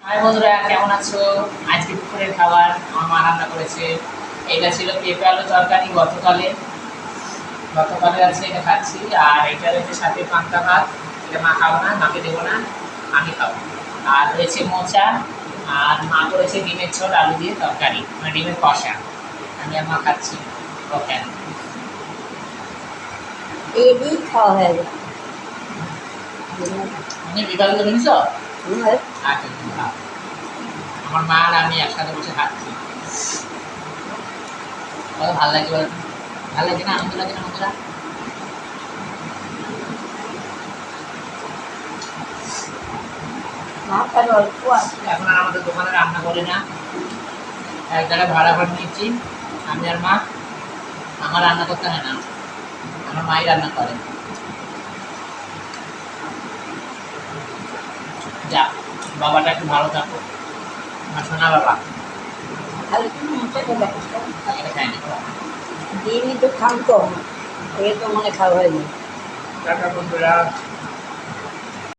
High বন্ধুরা, কেমন আছো? আজকে দুপুরের খাবার আমার মা রান্না করেছে। এটা ছিল পেঁপে আলু তরকারি গতকালে আছে, এটা খাচ্ছি। আর এটা রয়েছে সাথে পান্তা ভাত। এটা মা খাবো না, মাকে দেবো না, আমি খাবো। আর রয়েছে মোচা। আর মা করেছে ডিমের ঝোল আলু দিয়ে তরকারি, মানে ডিমের কষা। আমি আর মা খাচ্ছি। ওকে, এই দিয়েই খাওয়া হয়ে যায়। তুমি বিকালে তো নিছ। আমার আচ্ছা, তুমি খাও। আমার মা আর আমি একসাথে বসে খাচ্ছি। কত ভালো লাগছে বলো তো? ভালো লাগছে না? আনন্দ লাগছে না বন্ধুরা? মাথার অল্প আছে। এখন আর আমাদের দোকানে রান্না করি না, এক জায়গায় ভাড়া করে নিয়েছি আমি আর মা। আমার রান্না করতে হয় না, আমার মাই রান্না করে। যা, বাবাটা একটু ভালো থাকো, আমার সোনা বাবা। তাহলে তুমি মোচাটা দেখো, এটা খাই না। ডিমই তো খান কম, এ তো মনে খাওয়া হয়নি। টাটা বন্ধুরা।